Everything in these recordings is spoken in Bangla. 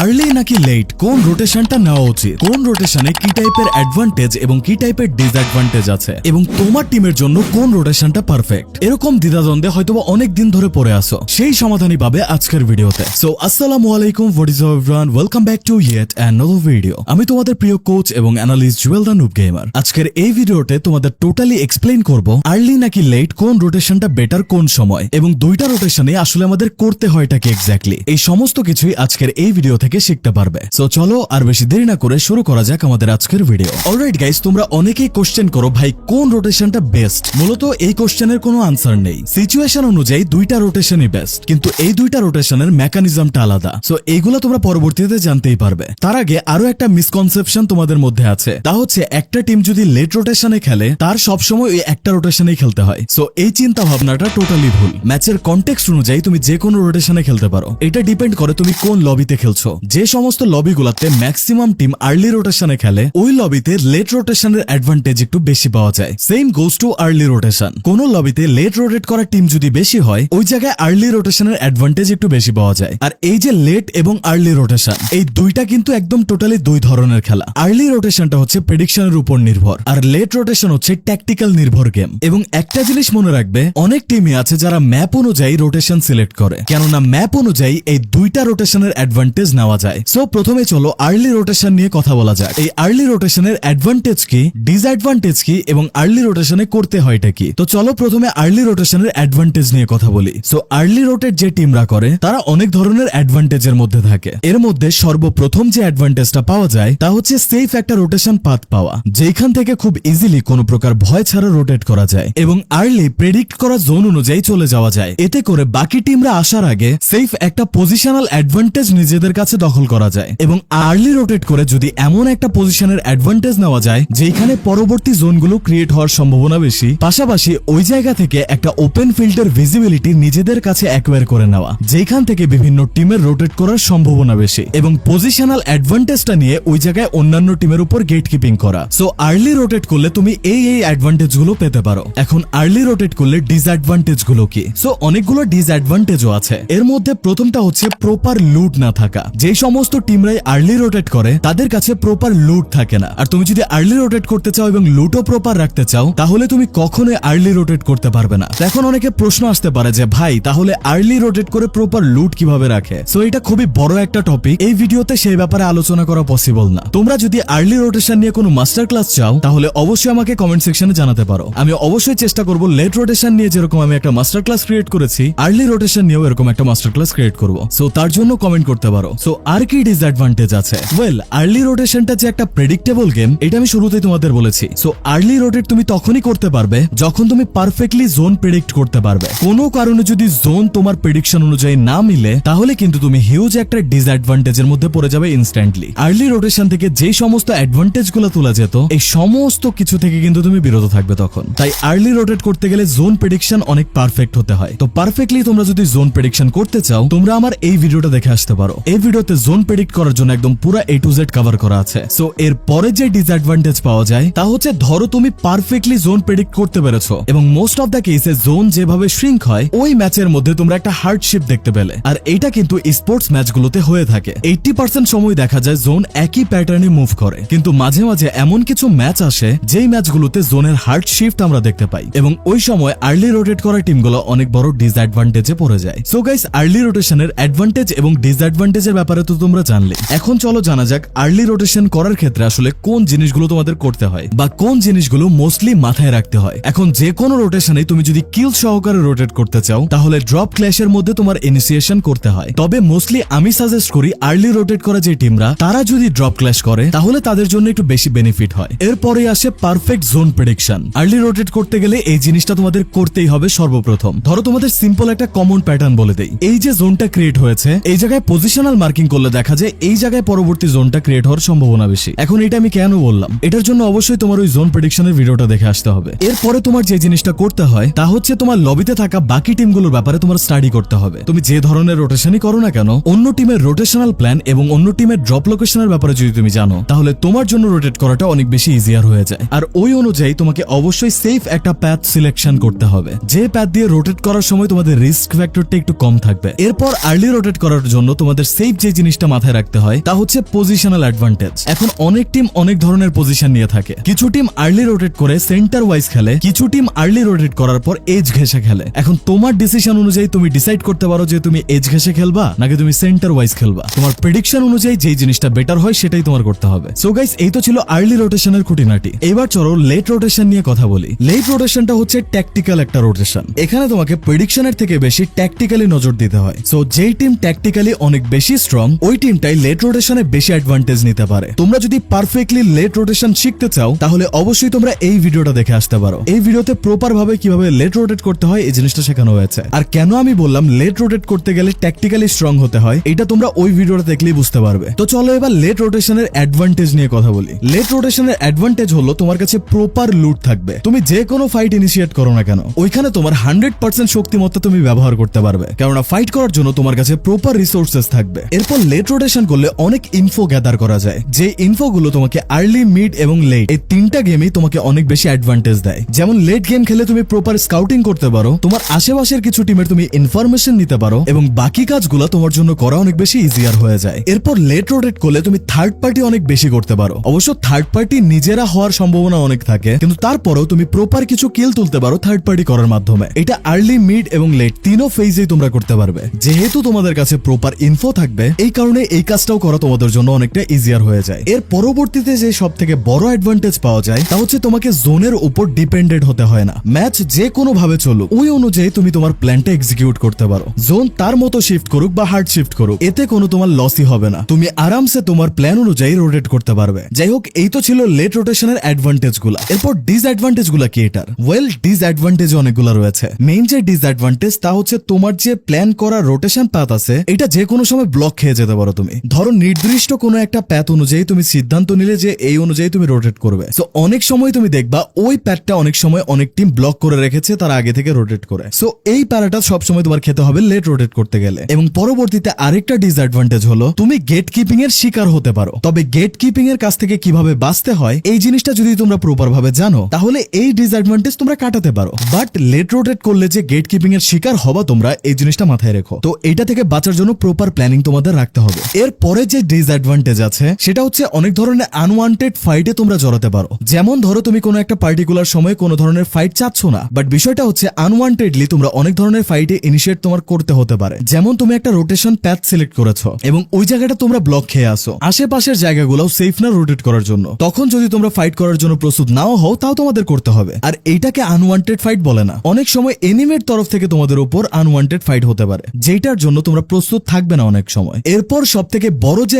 আর্লি নাকি লেট কোন রোটেশনটা নেওয়া উচিত, কোন রোটেশনে কি টাইপের অ্যাডভান্টেজ এবং কি টাইপের ডিসঅ্যাডভান্টেজ আছে এবং তোমার টিমের জন্য কোন রোটেশনটা পারফেক্ট, এরকম দ্বিধাদ্বন্দ্বে হয়তোবা অনেক দিন ধরে পড়ে আসো, সেই সমাধানই পাবে আজকের ভিডিওতে। সো আসসালামু আলাইকুম, what is up everyone, welcome back to yet another video. আমি তোমাদের প্রিয় কোচ এবং অ্যানালিস্ট জুয়েল দা নুব গেমার। আজকের এই ভিডিওতে তোমাদের টোটালি এক্সপ্লেইন করব আর্লি নাকি লেট কোন রোটেশনটা বেটার কোন সময় এবং দুইটা রোটেশনে আসলে আমাদের করতে হয়টা কি এক্স্যাক্টলি, এই সমস্ত কিছুই আজকের এই ভিডিও থেকে শিখতে পারবে। সো চলো আর বেশি দেরি না করে শুরু করা যাক আমাদের আজকের ভিডিও। অলরাইট গাইস, তোমরা অনেকেই কোশ্চেন করো ভাই কোন রোটেশনটা বেস্ট। মূলত এই কোশ্চেনের কোনো আনসার নেই, সিচুয়েশন অনুযায়ী দুইটা রোটেশনই বেস্ট, কিন্তু এই দুইটা রোটেশনের মেকানিজমটা আলাদা। সো এইগুলো তোমরা পরবর্তীতে জানতেই পারবে। তার আগে আরো একটা মিসকনসেপশন তোমাদের মধ্যে আছে, তা হচ্ছে একটা টিম যদি লেট রোটেশনে খেলে তার সবসময় ওই একটা রোটেশনেই খেলতে হয়। সো এই চিন্তা ভাবনাটা টোটালি ভুল। ম্যাচের কনটেক্সট অনুযায়ী তুমি যে কোনো রোটেশনে খেলতে পারো, এটা ডিপেন্ড করে তুমি কোন লবিতে খেলছো। যে সমস্ত লবিগুলোতে ম্যাক্সিমাম টিম আর্লি রোটেশনে খেলে ওই লবিতে লেট রোটেশনের অ্যাডভান্টেজ একটু বেশি পাওয়া যায়। Same goes too early rotation. কোন লবিতে লেট রোটেট করা টিম যদি বেশি হয় ওই জায়গায় আর্লি রোটেশনের অ্যাডভান্টেজ একটু বেশি পাওয়া যায়। আর এই যে লেট এবং আর্লি রোটেশন, এই দুইটা কিন্তু একদম টোটালি দুই ধরনের খেলা। আর্লি রোটেশনটা হচ্ছে প্রেডিকশনের উপর নির্ভর, আর লেট রোটেশন হচ্ছে ট্যাকটিক্যাল নির্ভর গেম। এবং একটা জিনিস মনে রাখবে, অনেক টিমই আছে যারা ম্যাপ অনুযায়ী রোটেশন সিলেক্ট করে, কেননা ম্যাপ অনুযায়ী এই দুইটা রোটেশনের অ্যাডভান্টেজ নেওয়া যায়। সো প্রথমে চলো আর্লি রোটেশন নিয়ে কথা বলা যাক। এই আর্লি রোটেশনের অ্যাডভান্টেজ কি, ডিসঅ্যাডভান্টেজ কি এবং আর্লি রোটেশনে করতে হয়টা কি। তো চলো প্রথমে আর্লি রোটেশনের অ্যাডভান্টেজ নিয়ে কথা বলি। সো আর্লি রোটেট যে টিমরা করে তারা অনেক ধরনের অ্যাডভান্টেজের মধ্যে থাকে। এর মধ্যে সর্বপ্রথম যে অ্যাডভান্টেজটা পাওয়া যায় তা হচ্ছে সেফ একটা রোটেশন পাথ পাওয়া, যেখান থেকে খুব ইজিলি কোনো প্রকার ভয় ছাড়া রোটেট করা যায় এবং আর্লি প্রেডিক্ট করা জোন অনুযায়ী চলে যাওয়া যায়। এতে করে বাকি টিমরা আসার আগে সেফ একটা পজিশনাল অ্যাডভান্টেজ নিজেদের কাছে দখল করা যায় এবং আর্লি রোটেট করে যদি এমন একটা পজিশনের অ্যাডভান্টেজ নেওয়া যায় যেখানে পরবর্তী জোনগুলো ক্রিয়েট হওয়ার সম্ভাবনা বেশি, পাশাপাশি ওই জায়গা থেকে একটা ওপেন ফিল্ডের ভিজিবিলিটি নিজেদের কাছে অ্যাকোয়ার করে নেওয়া, যেখান থেকে বিভিন্ন টিমের রোটেট করার সম্ভাবনা বেশি এবং পজিশনাল অ্যাডভান্টেজটা নিয়ে ওই জায়গায় অন্যান্য টিমের উপর গেট কিপিং করা। সো আর্লি রোটেট করলে তুমি এই অ্যাডভান্টেজ গুলো পেতে পারো। এখন আর্লি রোটেট করলে ডিসঅ্যাডভান্টেজ গুলো কি? সো অনেকগুলো ডিসঅ্যাডভান্টেজও আছে। এর মধ্যে প্রথমটা হচ্ছে প্রপার লুট না থাকা। যে সমস্ত টিমরাই আর্লি রোটেট করে তাদের কাছে প্রপার লুট থাকে না, আর তুমি যদি আর্লি রোটেট করতে চাও এবং লুটও প্রপার রাখতে চাও তাহলে তুমি কখনোই আর্লি রোটেট করতে পারবে না। এখন অনেকে প্রশ্ন আসতে পারে যে ভাই তাহলে আর্লি রোটেট করে প্রপার লুট কিভাবে রাখে? সো এটা খুবই বড় একটা টপিক, এই ভিডিওতে সেই ব্যাপারে আলোচনা করা পসিবল না। তোমরা যদি আর্লি রোটেশন নিয়ে কোনো মাস্টার ক্লাস চাও তাহলে অবশ্যই আমাকে কমেন্ট সেকশনে জানাতে পারো। আমি অবশ্যই চেষ্টা করব লেট রোটেশন নিয়ে যেরকম আমি একটা মাস্টার ক্লাস ক্রিয়েট করেছি আর্লি রোটেশন নিয়েও এরকম একটা মাস্টার ক্লাস ক্রিয়েট করব। সো তার জন্য কমেন্ট করতে পারো। সো আর কি ডিসঅ্যাডভান্টেজ আছে? ওয়েল, আর্লি রোটেশনটা যে একটা প্রেডিক্টেবল গেম এটা আমি শুরুতেই তোমাদের বলেছি। সো আর্লি রোটেট তুমি তখনই করতে পারবে যখন তুমি পারফেক্টলি জোন প্রেডিক্ট করতে পারবে। কোনো কারণে যদি জোন তোমার প্রেডিকশন অনুযায়ী না মিলে তাহলে কিন্তু তুমি হিউজ একটা ডিসঅ্যাডভান্টেজের মধ্যে পড়ে যাবে ইনস্ট্যান্টলি। আর্লি রোটেশন থেকে যে সমস্ত অ্যাডভান্টেজ গুলো তোলা যেত এই সমস্ত কিছু থেকে কিন্তু তুমি বিরত থাকবে তখন। তাই আর্লি রোটেট করতে গেলে জোন প্রেডিকশন অনেক পারফেক্ট হতে হয়। তো পারফেক্টলি তোমরা যদি জোন প্রেডিকশন করতে চাও তোমরা আমার এই ভিডিওটা দেখে আসতে পারো। এই ভিডিওতে জোন প্রেডিক্ট করার জন্য একদম পুরো A to Z কভার করা আছে। সো এর পরে যে ডিসঅ্যাডভান্টেজ পাওয়া যায় তা হচ্ছে ধরো তুমি পারফেক্টলি জোন প্রেডিক্ট করতে পেরেছো এবং মোস্ট অফ দ্য কেসে জোন যেভাবে শ্রিঙ্ক হয় ওই ম্যাচের মধ্যে তোমরা একটা হার্ডশিপ দেখতে পেলে। আর এটা কিন্তু স্পোর্টস ম্যাচগুলোতে হয়ে থাকে। 80% সময় দেখা যায় জোন একই প্যাটার্নে মুভ করে, কিন্তু মাঝে মাঝে এমন কিছু ম্যাচ আসে যেই ম্যাচগুলোতে জোনের হার্ড শিফট আমরা দেখতে পাই এবং ওই সময় আর্লি রোটেট করা টিমগুলো অনেক বড় ডিসঅ্যাডভান্টেজে পড়ে যায়। সো গাইস, আর্লি রোটেশনের অ্যাডভান্টেজ এবং ডিসঅ্যাডভান্টেজের ব্যাপারে তো তোমরা জানলে। এখন চলো জানা যাক আর্লি রোটেশন করার ক্ষেত্রে আসলে কোন জিনিসগুলো তোমাদের করতে হয় বা কোন জিনিসগুলো মোস্টলি মাথায় রাখতে হয়। এখন যে কোনো রোটেশনে তুমি যদি কিল সহকারে রোটেট করতে চাও তাহলে ড্রপ ক্ল্যাশের মধ্যে তোমার ইনিশিয়েশন করতে হয়। তবে মোস্টলি আমি সাজেস্ট করি আর্লি রোটেট করা যে টিমরা তারা যদি ড্রপ ক্ল্যাশ করে তাহলে তাদের জন্য একটু বেশি বেনিফিট হয়। এরপরে আসে perfect zone prediction. Early rotate করতে গেলে এই জিনিসটা তোমাদের করতেই হবে সর্বপ্রথম। ধরো তোমাদের সিম্পল একটা কমন প্যাটার্ন বলে দেই। এই যে জোনটা ক্রিয়েট হয়েছে এই জায়গায় পজিশনাল মার্কিং করলে দেখা যায় এই জায়গায় পরবর্তী জোনটা ক্রিয়েট হওয়ার সম্ভাবনা বেশি। এখন এটা আমি কেন বললাম? এটার জন্য অবশ্যই তোমার ওই জোন প্রেডিকশনের ভিডিওটা দেখে আসতে হবে। এরপরে তোমার যে জিনিসটা করতে হয় তা হচ্ছে তোমার লবিতে থাকা বাকি টিমগুলোর ব্যাপারে তোমার স্টাডি করতে হবে। তুমি যে ধরনের রোটেশনই করো না কেন অন্য টিমের রোটেশনাল প্ল্যান এবং অন্য টিমের ড্রপ লোকেশনের ব্যাপারে যদি তুমি জানো তাহলে তোমার জন্য রোটেট করাটা অনেক বেশি ইজিয়ার হয়ে যায়। আর ওই অনুযায়ী তোমাকে অবশ্যই সেফ একটা প্যাথ সিলেকশন করতে হবে, যে প্যাথ দিয়ে রোটেট করার সময় তোমাদের রিস্ক ফ্যাক্টরটা একটু কম থাকবে। এরপর আর্লি রোটেট করার জন্য তোমাদের সেফ যে জিনিসটা মাথায় রাখতে হয় তা হচ্ছে পজিশনাল অ্যাডভান্টেজ। এখন অনেক টিম অনেক ধরনের পজিশন নিয়ে থাকে। কিছু টিম আর্লি রোটেট করে সেন্টার ওয়াইজ খেলে, কিছু টিম আর্লি রোটেট করার পর এজ ঘেঁষে খেলে। এখন তোমার ডিসিশন অনুযায়ী তুমি ডিসাইড করতে পারো যে তুমি এজ ঘেঁষে খেলবা নাকি তুমি সেন্টার ওয়াইজ খেলবা। তোমার প্রেডিকশন অনুযায়ী যেই জিনিসটা বেটার হয় সেটাই তোমার করতে হবে। সো গাইস, এই তো ছিল আর্লি রোটেশনের খুঁটিনাটি। এবার চলো লেট রোটেশন নিয়ে কথা বলি। লেট রোটেশনটা হচ্ছে ট্যাকটিক্যাল একটা রোটেশন। এখানে তোমাকে প্রেডিকশনের থেকে বেশি ট্যাকটিক্যালি নজর দিতে হয়। সো যেই টিম ট্যাকটিক্যালি অনেক বেশি স্ট্রং, ওই টিমটাই লেট রোটেশনে বেশি অ্যাডভান্টেজ নিতে পারে। তোমরা যদি পারফেক্টলি লেট রোটেশন শিখতে চাও তাহলে অবশ্যই তোমরা এই ভিডিওটা দেখে আসতে পারো। এই ভিডিওতে প্রপার ভাবে কিভাবে লেট রোটেট করতে হয় এই জিনিসটা শেখানো হয়েছে। আর কেন আমি বললাম লেট রোটেট করতে গেলে ট্যাকটিক্যালি স্ট্রং হতে হয়, এটা তোমরা ওই ভিডিওটা দেখলেই বুঝতে পারবে। তো চলো এবার লেট রোটেশনের অ্যাডভান্টেজ নিয়ে কথা বলি। লেট রোটেশনের অ্যাডভান্টেজ হলো তোমার কাছে প্রপার লুট থাকবে। তুমি যে কোনো ফাইট ইনিশিয়েট করো না কেন, ওইখানে তোমার 100% শক্তিমত্তা তুমি ব্যবহার করতে পারবে, কেননা ফাইট করার জন্য তোমার কাছে প্রপার রিসোর্সেস থাকবে। এরপর লেট রোটেশন করলে অনেক ইনফো গ্যাদার করা যায়, যে ইনফো গুলো তোমাকে আর্লি, মিড এবং লেট এই তিনটা গেমই তোমাকে অনেক বেশি অ্যাডভান্টেজ দেয়। যেমন লেট গেম খেলে তুমি প্রপার স্কাউটিং করতে পারো, তোমার আশেপাশের কিছু টিমের তুমি ইনফরমেশন নিতে পারো এবং বাকি কাজগুলো তোমার জন্য করা অনেক বেশি ইজিয়ার হয়ে যায়। এরপর লেট রোটেট করলে তুমি থার্ড পার্টি অনেক বেশি করতে পারো। অবশ্য থার্ড পার্টি নিজেরা হওয়ার সম্ভাবনা অনেক থাকে, কিন্তু তারপরেও তুমি প্রপার কিছু কিল তুলতে পারো থার্ড পার্টি করার মাধ্যমে। এটা আর্লি, মিড এবং লেট তিনও ফেজেই তোমরা করতে পারবে। যেহেতু তোমাদের কাছে প্রপার ইনফো থাকবে, এই কারণে এই কাজটাও করা তোমাদের জন্য অনেকটা ইজিয়ার হয়ে যায়। এর পরবর্তীতে যে সব থেকে বড় অ্যাডভান্টেজ পাওয়া যায় তা হচ্ছে তোমাকে জোনের উপর ডিপেন্ডেন্ট হতে হয় না। ম্যাচ যে কোনো ভাবে চলুক, ওই অনুযায়ী তুমি তোমার প্ল্যানটা এক্সিকিউট করতে পারো। জোন তার মতো শিফট করুক বা হার্ড শিফট করুক, এতে কোনো তোমার লসই হবে না। তুমি আরামসে তোমার প্ল্যান অনুযায়ী রোটেট করতে পারবে। যাই হোক, এই তো ছিল লেট রোটেশনের অ্যাডভান্টেজ গুলা। এরপর ডিসঅ্যাডভান্টেজ গুলা কি এটার? ওয়েল, ডিসঅ্যাডভান্টেজ অনেকগুলো রয়েছে। মেইন যে ডিসঅ্যাডভান্টেজ তা হচ্ছে তোমার যে প্ল্যান করা রোটেশন পাথ আছে, এটা যে কোনো সময় ব্লক খেয়ে যেতে পারো তুমি। ধরো নির্দিষ্ট কোনো একটা প্যাথ অনুযায়ী তুমি সিদ্ধান্ত নিলে যে এই অনুযায়ী তুমি রোটেট করবে, সো অনেক সময় তুমি দেখবা ওই প্যাথটা অনেক সময় অনেক টিম ব্লক করে রেখেছে তারা আগে থেকে রোটেট করে। সো এই প্যারাটা সবসময় তোমার খেতে হবে লেট রোটেট করতে গেলে। এবং পরবর্তীতে আরেকটা ডিসঅ্যাডভান্টেজ হলো তুমি গেট কিপিং এর শিকার হতে পারো। তবে গেট কিপিং এর কাছ থেকে কিভাবে বাঁচতে হয় এই জিনিসটা যদি তোমরা প্রপার ভাবে জানো তাহলে এই ডিসঅ্যাডভান্টেজ তোমরা কাটাতে পারো। বাট লেট রোটেট করলে যে গেট কিপিং এর শিকার হবা তোমরা, এই জিনিসটা মাথায় রেখো। তো এটা থেকে বাঁচার জন্য প্রপার প্ল্যানিং তোমাদের রাখতে হবে। এর পরে যে ডিসঅ্যাডভান্টেজ আছে সেটা হচ্ছে অনেক ধরনের আনওয়ান্টেড ফাইটে তোমরা জড়াতে পারো। যেমন ধরো তুমি কোনো একটা পার্টিকুলার সময় কোনো ধরনের ফাইট চাচ্ছ না, বাট বিষয়টা হচ্ছে আনওয়ান্টেডলি তোমরা অনেক ধরনের ফাইটে ইনিশিয়েট তোমার করতে হতে পারে। যেমন তুমি একটা রোটেশন প্যাথ সিলেক্ট করেছো এবং ওই জায়গাটা তোমরা ব্লক খেয়ে আসো, আশেপাশের জায়গাগুলো সেফ না রোটেট করার জন্য। তখন যদি তোমরা ফাইট করার জন্য প্রস্তুত নাও হও, তাও তোমাদের করতে হবে। আর এইটাকে আনওয়ান্টেড ফাইট বলে না। অনেক সময় এনিমের তরফ থেকে তোমাদের উপর আনওয়ান্টেড ফাইট হতে পারে, যেটার জন্য তোমরা প্রস্তুত থাকবে না অনেক সময়। এরপর সব থেকে বড় যে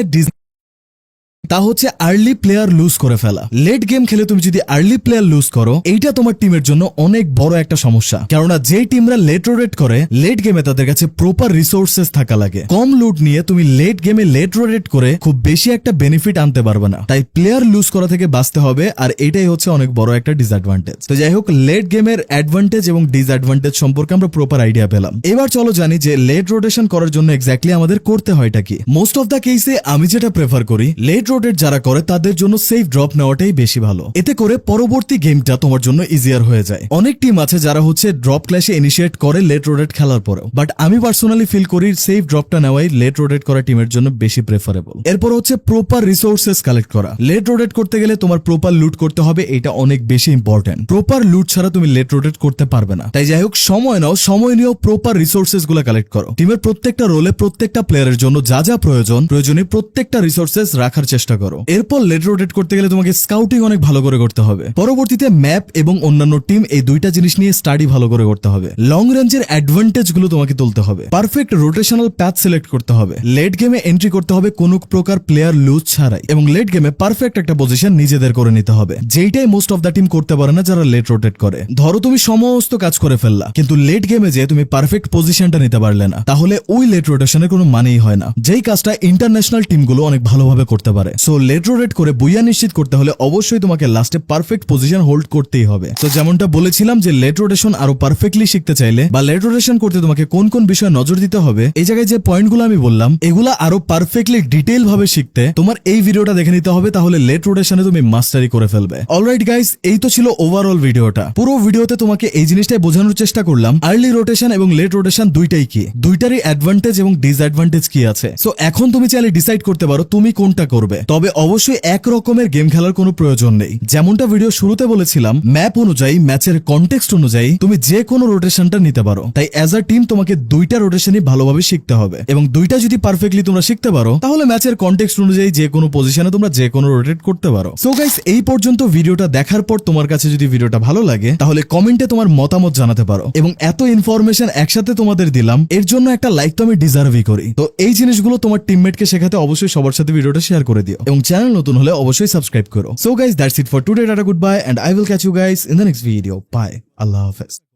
তা হচ্ছে আর্লি প্লেয়ার লুজ করে ফেলা। লেট গেম খেলে তুমি যদি আর্লি প্লেয়ার লুজ করো, এইটা তোমার টিমের জন্য অনেক বড় একটা সমস্যা। কেননা যে টিমরা লেট রোটেট করে, লেট গেমে তাদের কাছে প্রপার রিসোর্সেস থাকা লাগে। কম লুট নিয়ে তুমি লেট গেমে লেট রোটেট করে খুব বেশি একটা বেনিফিট আনতে পারবে না। তাই প্লেয়ার লুজ করা থেকে বাঁচতে হবে, আর এটাই হচ্ছে অনেক বড় একটা ডিসঅ্যাডভান্টেজ। তো যাই হোক, লেট গেমের অ্যাডভান্টেজ এবং ডিসঅ্যাডভান্টেজ সম্পর্কে আমরা প্রপার আইডিয়া পেলাম। এবার চলো জানি যে লেট রোটেশন করার জন্য এক্স্যাক্টলি আমাদের করতে হয়টা কি। মোস্ট অফ দ্য কেসে আমি যেটা প্রেফার করি, লেট রোটেট যারা করে তাদের জন্য সেফ ড্রপ নেওয়াটাই বেশি ভালো। এতে করে পরবর্তী গেমটা তোমার জন্য ইজিয়ার হয়ে যায়। অনেক টিম আছে যারা হচ্ছে ড্রপ ক্ল্যাশে ইনিশিয়েট করে লেট রোটেট খেলার পরেও, বাট আমি পার্সোনালি ফিল করি সেফ ড্রপটা নেওয়াই লেট রোটেট করা টিমের জন্য বেশি প্রেফারেবল। এরপর হচ্ছে প্রপার রিসোর্সেস কালেক্ট করা। লেট রোটেট করতে গেলে তোমার প্রপার লুট করতে হবে, এটা অনেক বেশি ইম্পর্টেন্ট। প্রপার লুট ছাড়া তুমি লেট রোটেট করতে পারবে না। তাই যাই হোক, সময় নাও, সময় নিয়েও প্রপার রিসোর্সেস গুলো কালেক্ট করো। টিমের প্রত্যেকটা রোলে প্রত্যেকটা প্লেয়ারের জন্য যা যা প্রয়োজনীয় প্রত্যেকটা রিসোর্সেস রাখার চেষ্টা করো। এরপর লেট রোটেট করতে গেলে তোমাকে স্কাউটিং অনেক ভালো করে করতে হবে। পরবর্তীতে ম্যাপ এবং অন্যান্য টিম, এই দুইটা জিনিস নিয়ে স্টাডি ভালো করে করতে হবে। লং রেঞ্জের অ্যাডভান্টেজ গুলো তোমাকে তুলতে হবে। পারফেক্ট রোটেশনাল প্যাথ সিলেক্ট করতে হবে। লেট গেমে এন্ট্রি করতে হবে কোনো প্রকার প্লেয়ার লুজ ছাড়াই, এবং লেট গেমে পারফেক্ট একটা পজিশন নিজেদের করে নিতে হবে, যেইটাই মোস্ট অফ দ্য টিম করতে পারে না যারা লেট রোটেট করে। ধরো তুমি সমস্ত কাজ করে ফেললা, কিন্তু লেট গেমে যে তুমি পারফেক্ট পজিশনটা নিতে পারলে না, তাহলে ওই লেট রোটেশনের কোনো মানেই হয় না। যেই কাজটা ইন্টারন্যাশনাল টিমগুলো অনেক ভালোভাবে করতে পারে। সো লেট রোটেট করে বুইয়া নিশ্চিত করতে হলে অবশ্যই তোমাকে লাস্টে পারফেক্ট পজিশন হোল্ড করতেই হবে। তো যেমনটা বলেছিলাম যে লেট রোটেশন আরো পারফেক্টলি শিখতে চাইলে বা লেট রোটেশন করতে তোমাকে কোন কোন বিষয়ে নজর দিতে হবে, এই জায়গায় যে পয়েন্টগুলো আমি বললাম এগুলা আরো পারফেক্টলি ডিটেইল ভাবে শিখতে তোমার এই ভিডিওটা দেখে নিতে হবে, তাহলে লেট রোটেশনে তুমি মাস্টারি করে ফেলবে। অলরাইট গাইস, এই তো ছিল ওভারঅল ভিডিওটা। পুরো ভিডিওতে তোমাকে এই জিনিসটাই বোঝানোর চেষ্টা করলাম আর্লি রোটেশন এবং লেট রোটেশন দুইটাই কি, দুইটারই অ্যাডভান্টেজ এবং ডিসঅ্যাডভান্টেজ কি আছে। সো এখন তুমি চাইলে ডিসাইড করতে পারো তুমি কোনটা করবে। তবে অবশ্যই এক রকমের গেম খেলার কোনো প্রয়োজন নেই। যেমনটা ভিডিও শুরুতে বলেছিলাম, ম্যাপ অনুযায়ী ম্যাচের কনটেক্সট অনুযায়ী তুমি যে কোনো রোটেশনটা নিতে পারো। তাই অ্যাজ আ টিম তোমাকে দুইটা রোটেশনই ভালোভাবে শিখতে হবে এবং দুইটা যদি পারফেক্টলি তোমরা শিখতে পারো তাহলে ম্যাচের কনটেক্সট অনুযায়ী যে কোনো পজিশনে তোমরা যে কোনো রোটেট করতে পারো। সো গাইস, এই পর্যন্ত ভিডিওটা দেখার পর তোমার কাছে যদি ভিডিওটা ভালো লাগে তাহলে কমেন্টে তোমার মতামত জানাতে পারো। এবং এত ইনফরমেশন একসাথে তোমাদের দিলাম, এর জন্য একটা লাইক তো আমি ডিজার্ভই করি। তো এই জিনিসগুলো তোমার টিমমেটকে শেখাতে অবশ্যই সবার সাথে ভিডিওটা শেয়ার করে দিও এবং চ্যানেল নতুন হলে অবশ্যই সাবস্ক্রাইব করো। So guys, that's it for today. Tata, goodbye, and I will catch you guys in the next video. Bye, আল্লাহ হাফেজ।